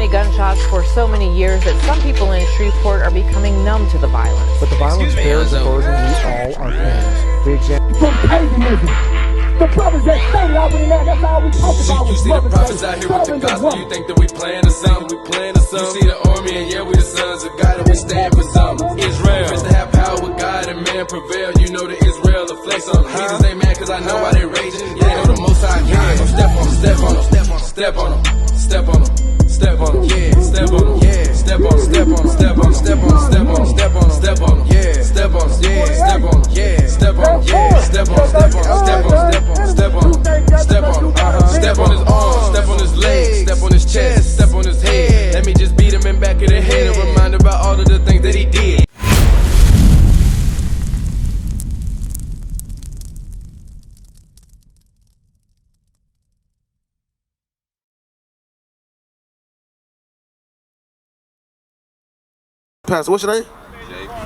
many gunshots for so many years that some people in Shreveport are becoming numb to the violence. But the violence bears the burden we all are paying. We examine from paganism. The brothers that stay out in that, that's all we talk about. You see the prophets out here with the gospel, you think that we playing or something, we playing or something. You see the army and yeah, we the sons of God and we stand for something. Israel, is to have power with God and man prevail. You know the Israel will flex on them. Jesus ain't mad cause I know why they raging. Yeah, they know the most high God. So step on them, step on them, step on them, step on them, step on them, yeah, step on them, yeah, step on them, step on them, step on them, step on them, step on them, step on them, step on them, yeah, step on them, yeah, step on them, yeah, step on them, yeah, step on them, step on them, step on them. Step on him, step on him, step on his arms, step on his legs, step on his chest, step on his head. Let me just beat him in back of the head and remind him about all of the things that he did. Pastor, what's your name?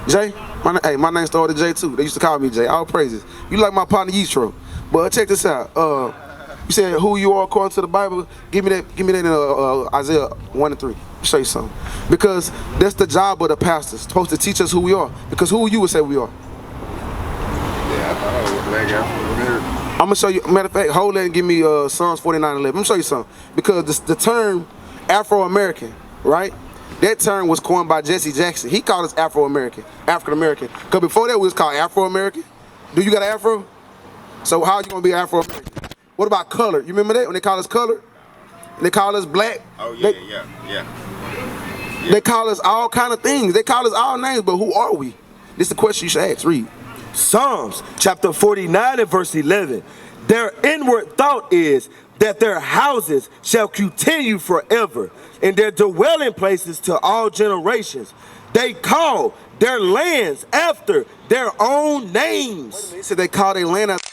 Jay. Jay? My name started Jay too. They used to call me Jay. All praises. You like my partner Yistro. But check this out. You said who you are according to the Bible. Give me that in Isaiah 1 and 3. Show you something. Because that's the job of the pastors, supposed to teach us who we are. Because who you would say we are? Yeah, I thought I was black African. I'm gonna show you. Matter of fact, hold that and give me Psalms 49:11. I'm gonna show you something. Because the term Afro-American, right? That term was coined by Jesse Jackson. He called us Afro-American, African-American. Because before that, we was called Afro-American. Do you got an Afro? So how are you going to be Afro-American? What about color? You remember that when they call us color? They call us black. Oh, yeah. They call us all kind of things. They call us all names, but who are we? This is the question you should ask. Read. Psalms chapter 49 and verse 11. Their inward thought is that their houses shall continue forever, and their dwelling places to all generations. They call their lands after their own names. They said they call their land after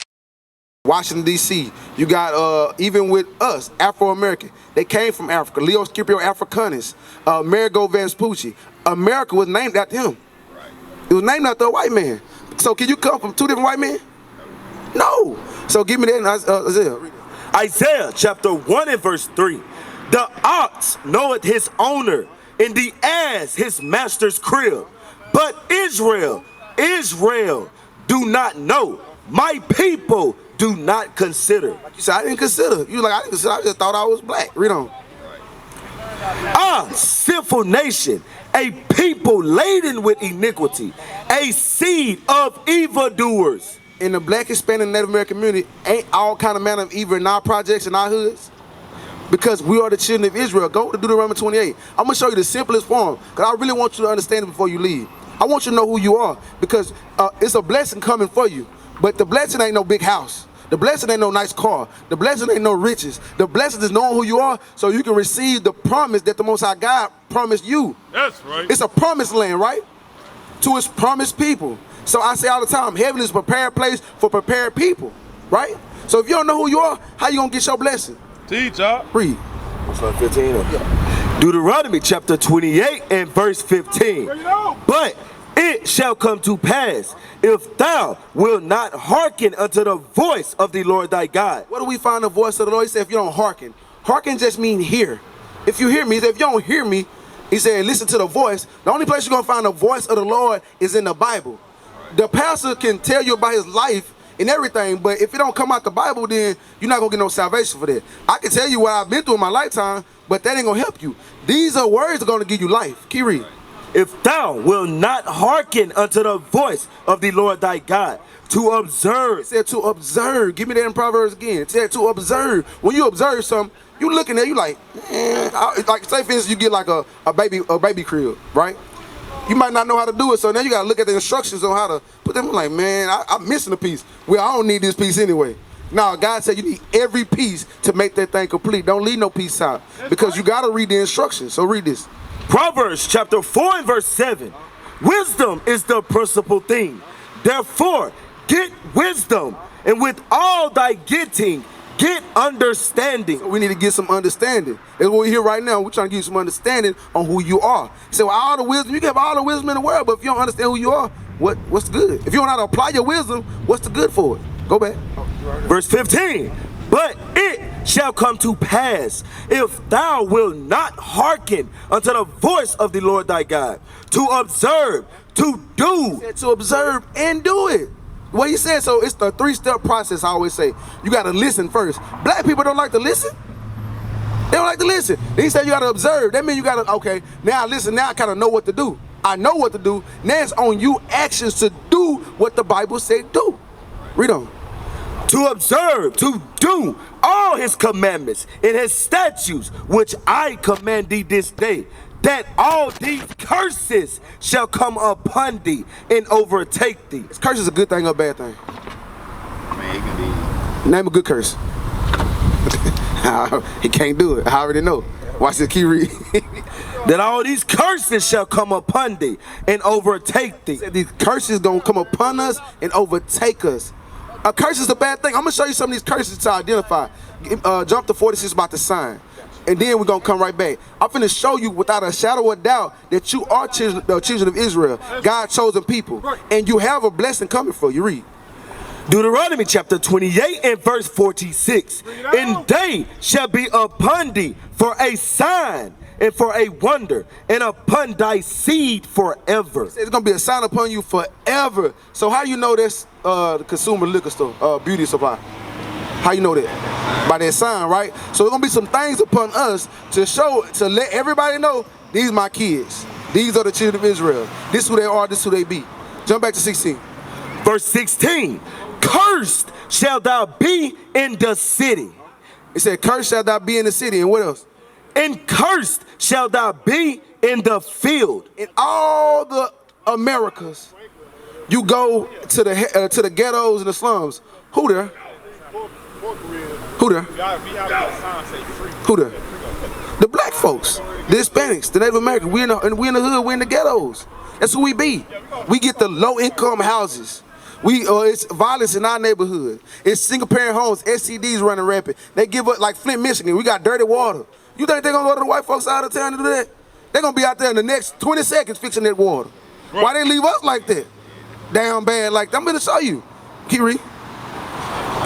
Washington, D.C. You got, even with us, Afro-American. They came from Africa. Leo Scipio Africanus, Amerigo Vespucci. America was named after him. Right. It was named after a white man. So can you come from two different white men? No. So give me that in Isaiah. Isaiah chapter 1 and verse 3. The ox knoweth his owner, and the ass his master's crib. But Israel do not know. My people do not consider. Like you said, I didn't consider. You like, I didn't consider. I just thought I was black. Read on. Sinful nation, a people laden with iniquity, a seed of evildoers. In the black, Hispanic, Native American community, ain't all kind of manner of evil in our projects and our hoods? Because we are the children of Israel. Go to Deuteronomy 28. I'm going to show you the simplest form, because I really want you to understand it before you leave. I want you to know who you are, because it's a blessing coming for you. But the blessing ain't no big house. The blessing ain't no nice car. The blessing ain't no riches. The blessing is knowing who you are so you can receive the promise that the Most High God promised you. That's right. It's a promised land, right? To his promised people. So I say all the time, heaven is a prepared place for prepared people, right? So if you don't know who you are, how you going to get your blessing? Teach up. Read. What's 15? Deuteronomy chapter 28 and verse 15. But it shall come to pass, if thou wilt not hearken unto the voice of the Lord thy God. What do we find the voice of the Lord? He said, if you don't hearken. Hearken just mean hear. If you hear me, he said, if you don't hear me, he said, listen to the voice. The only place you're going to find the voice of the Lord is in the Bible. The pastor can tell you about his life and everything, but if it don't come out the Bible, then you're not going to get no salvation for that. I can tell you what I've been through in my lifetime, but that ain't going to help you. These are words that are going to give you life. Keep reading. If thou wilt not hearken unto the voice of the Lord thy God, to observe. It said to observe. Give me that in Proverbs again. It said to observe. When you observe something, you looking at it, you like, like say for instance, you get like a baby crib, right? You might not know how to do it, so now you gotta look at the instructions on how to put them. Like, man, I'm missing a piece. Well, I don't need this piece anyway. Now, God said you need every piece to make that thing complete. Don't leave no piece out, because you gotta read the instructions. So read this. Proverbs chapter 4 and verse 7. Wisdom is the principal thing. Therefore, get wisdom, and with all thy getting, get understanding. So we need to get some understanding. That's what we're here right now. We're trying to give you some understanding on who you are. So with all the wisdom, you can have all the wisdom in the world, but if you don't understand who you are, what's good? If you don't know how to apply your wisdom, what's the good for it? Go back. Verse 15. But it shall come to pass, if thou wilt not hearken unto the voice of the Lord thy God, to observe, to do. To observe and do it. What he said, so it's the 3-step process. I always say, you got to listen first. Black people don't like to listen. They don't like to listen. He said you got to observe. That means you got to, okay, now listen, now I kind of know what to do. I know what to do. Now it's on you actions to do what the Bible said do. Read on. To observe, to do all his commandments and his statutes, which I command thee this day, that all these curses shall come upon thee and overtake thee. Is curse is a good thing or a bad thing? Man, it can be. Name a good curse. He can't do it. I already know. Watch the key read. That all these curses shall come upon thee and overtake thee. These curses gonna come upon us and overtake us. A curse is a bad thing. I'm gonna show you some of these curses to identify. Jump to 46 about the sign. And then we're gonna come right back. I'm finna show you without a shadow of doubt that you are the children of Israel, God's chosen people. And you have a blessing coming for you. Read. Deuteronomy chapter 28 and verse 46. And they shall be upon thee for a sign and for a wonder, and upon thy seed forever. It's gonna be a sign upon you forever. So how you know that's the consumer liquor store, beauty supply? How you know that? By that sign, right? So there's gonna be some things upon us to show, to let everybody know, these my kids. These are the children of Israel. This is who they are, this is who they be. Jump back to 16. Verse 16. Cursed shall thou be in the city. It said, cursed shall thou be in the city. And what else? And cursed shall thou be in the field. In all the Americas, you go to the ghettos and the slums. Who there? Who there? Who there? The black folks, the Hispanics, the Native Americans. We in the hood, we in the ghettos. That's who we be. We get the low-income houses. It's violence in our neighborhood. It's single-parent homes, STDs running rampant. They give up, like Flint, Michigan, we got dirty water. You think they're gonna go to the white folks out of town to do that? They're gonna be out there in the next 20 seconds fixing that water. Right. Why they leave us like that? Down bad like that. I'm gonna show you. Keep reading.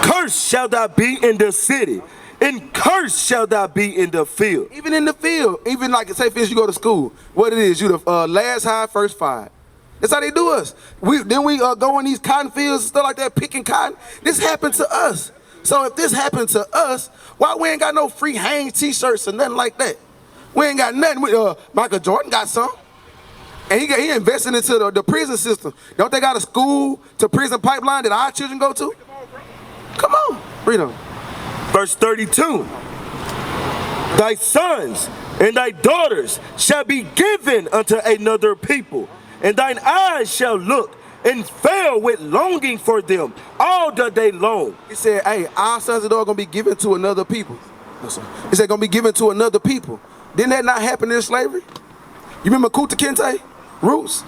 Cursed shall thou be in the city, and cursed shall thou be in the field. Even in the field, even like say for instance you go to school, what it is, you the last high, first five. That's how they do us. Then we go in these cotton fields and stuff like that, picking cotton. This happened to us. So if this happened to us, why we ain't got no free hang t-shirts or nothing like that? We ain't got nothing. Michael Jordan got some. And he invested into the prison system. Don't they got a school to prison pipeline that our children go to? Come on, read on. Verse 32. Thy sons and thy daughters shall be given unto another people, and thine eyes shall look and fail with longing for them all the day long. He said, hey, our sons and daughters going to be given to another people. He said, going to be given to another people. Didn't that not happen in slavery? You remember Kunta Kinte? Roots?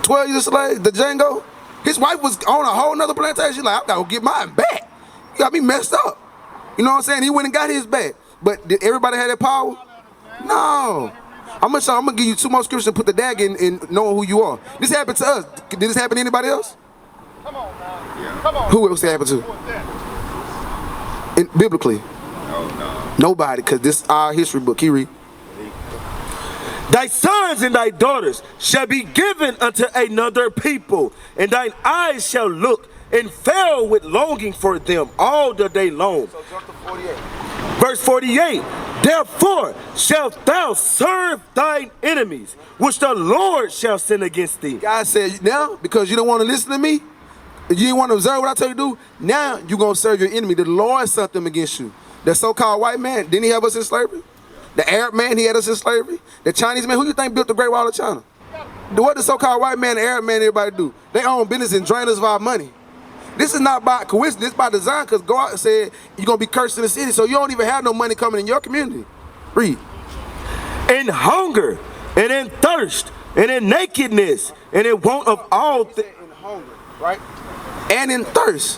12 years a slave, the Django? His wife was on a whole nother plantation. She's like, I got to get mine back. You got me messed up. You know what I'm saying? He went and got his back. But did everybody have that power? No. I'm gonna give you 2 more scriptures and put the dag in knowing who you are. This happened to us. Did this happen to anybody else? Come on now. Yeah. Come on. Who else did it happen to? Biblically? No. Nobody, because this is our history book. He read. Thy sons and thy daughters shall be given unto another people, and thine eyes shall look and fail with longing for them all the day long. So jump to 48. Verse 48. Therefore shalt thou serve thine enemies, which the Lord shall send against thee. God said, now, because you don't want to listen to me, you didn't want to observe what I tell you to do, now you're going to serve your enemy. The Lord sent them against you. The so-called white man, didn't he have us in slavery? The Arab man, he had us in slavery. The Chinese man, who you think built the Great Wall of China? What the so-called white man, the Arab man, everybody do? They own business and drain us of our money. This is not by coincidence, it's by design, because God said you're going to be cursed in the city, so you don't even have no money coming in your community. Read. In hunger, and in thirst, and in nakedness, and in want of all things. In hunger, right? And in thirst.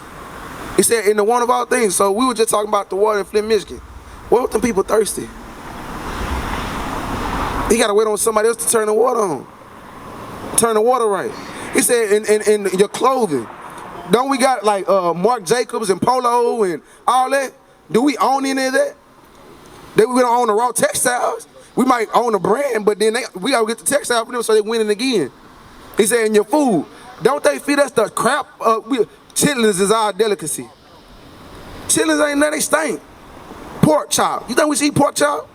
He said in the want of all things. So we were just talking about the water in Flint, Michigan. What were them people thirsty? He got to wait on somebody else to turn the water on. Turn the water right. He said in your clothing. Don't we got like Marc Jacobs and Polo and all that? Do we own any of that? We don't own the raw textiles. We might own a brand, but then we gotta get the textile for them so they winning again. He said, in your food, don't they feed us the crap? Chitlins is our delicacy. Chitlins ain't nothing, they stink. Pork chop. You think we should eat pork chop?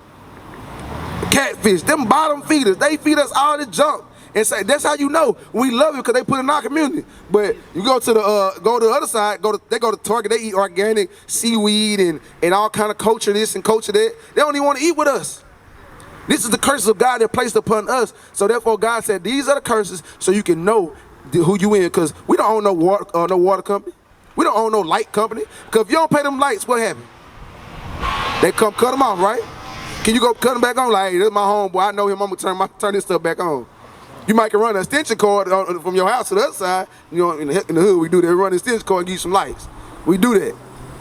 Catfish, them bottom feeders, they feed us all this junk. And say that's how you know we love it because they put it in our community. But you go to the other side, they go to Target, they eat organic seaweed and all kind of culture this and culture that. They don't even want to eat with us. This is the curses of God that placed upon us. So therefore God said these are the curses so you can know who you in, because we don't own no water company. We don't own no light company. Because if you don't pay them lights, what happens? They come cut them off, right? Can you go cut them back on? Like, hey, this is my homeboy, I know him, I'm gonna turn this stuff back on. You might can run an extension cord from your house to the other side. You know, in the hood we do that. We run an extension cord and give you some lights. We do that. You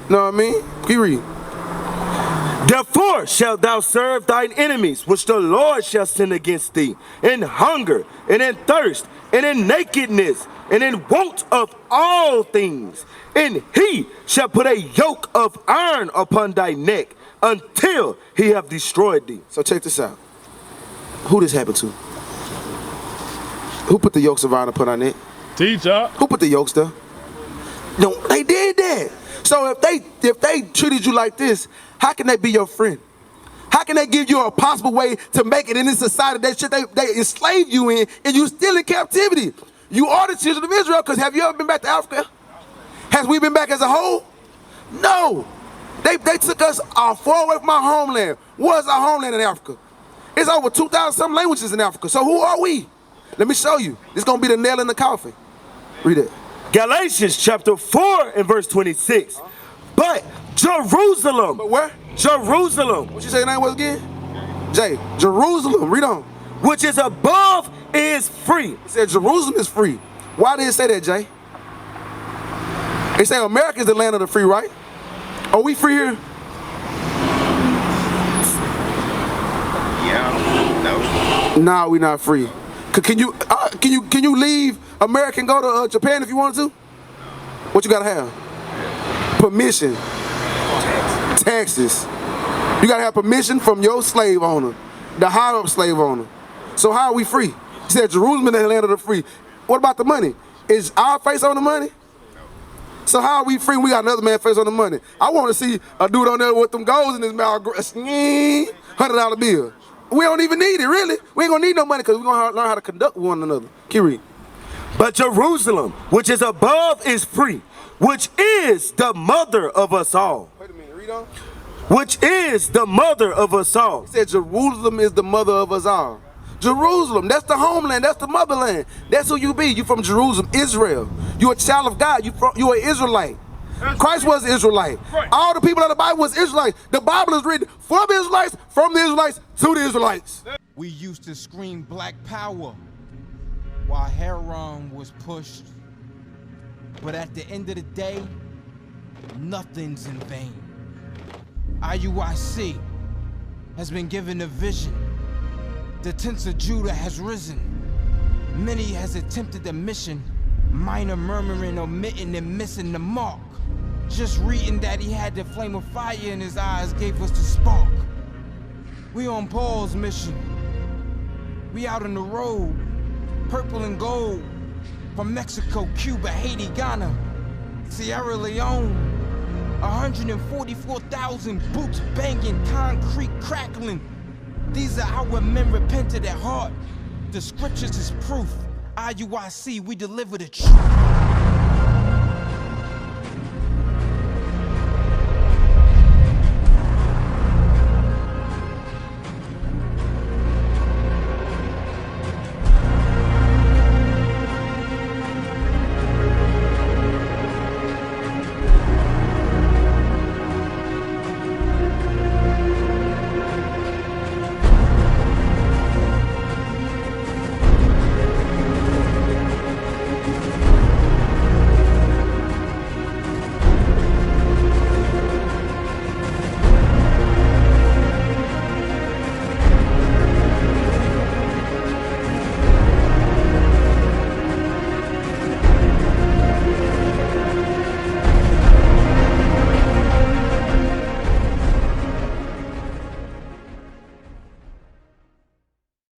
know what I mean? Keep reading. Therefore shalt thou serve thine enemies, which the Lord shall send against thee, in hunger, and in thirst, and in nakedness, and in want of all things. And he shall put a yoke of iron upon thy neck, until he have destroyed thee. So check this out. Who this happened to? Who put the yokes of iron upon our neck? Teacher. Who put the yokes there? No, they did that. So if they treated you like this, how can they be your friend? How can they give you a possible way to make it in this society that shit they enslave you in and you still in captivity? You are the children of Israel, because have you ever been back to Africa? Has we been back as a whole? No. They took us far away from our homeland. What is our homeland in Africa? It's over 2,000 some languages in Africa. So who are we? Let me show you. It's going to be the nail in the coffin. Read it. Galatians chapter 4 and verse 26. But Jerusalem. But where? Jerusalem. What you say your name was again? Jay. Jerusalem. Read on. Which is above is free. It said Jerusalem is free. Why did it say that, Jay? They say America is the land of the free, right? Are we free here? Yeah. No. Nah, we're not free. Can you leave America and go to Japan if you wanted to? What you gotta have? Permission. Taxes. You gotta have permission from your slave owner, the higher up slave owner. So how are we free? He said Jerusalem is the land of the free. What about the money? Is our face on the money? So how are we free? We got another man's face on the money. I want to see a dude on there with them goals in his mouth, $100 bill. We don't even need it, really. We ain't gonna need no money because we're gonna learn how to conduct one another. Keep reading. But Jerusalem, which is above, is free, which is the mother of us all. Wait a minute, read on. Which is the mother of us all. He said Jerusalem is the mother of us all. Jerusalem, that's the homeland, that's the motherland. That's who you be. You from Jerusalem, Israel. You a child of God. You an Israelite. Christ was an Israelite. Right. All the people of the Bible was Israelites. The Bible is written for the Israelites, from the Israelites, to the Israelites. We used to scream black power while Heron was pushed. But at the end of the day, nothing's in vain. IUIC has been given a vision. The tents of Judah has risen. Many has attempted the mission. Minor murmuring, omitting, and missing the mark. Just reading that he had the flame of fire in his eyes gave us the spark. We on Paul's mission. We out on the road, purple and gold. From Mexico, Cuba, Haiti, Ghana, Sierra Leone. 144,000 boots banging, concrete crackling. These are our men repented at heart. The scriptures is proof. IUIC, we deliver the truth.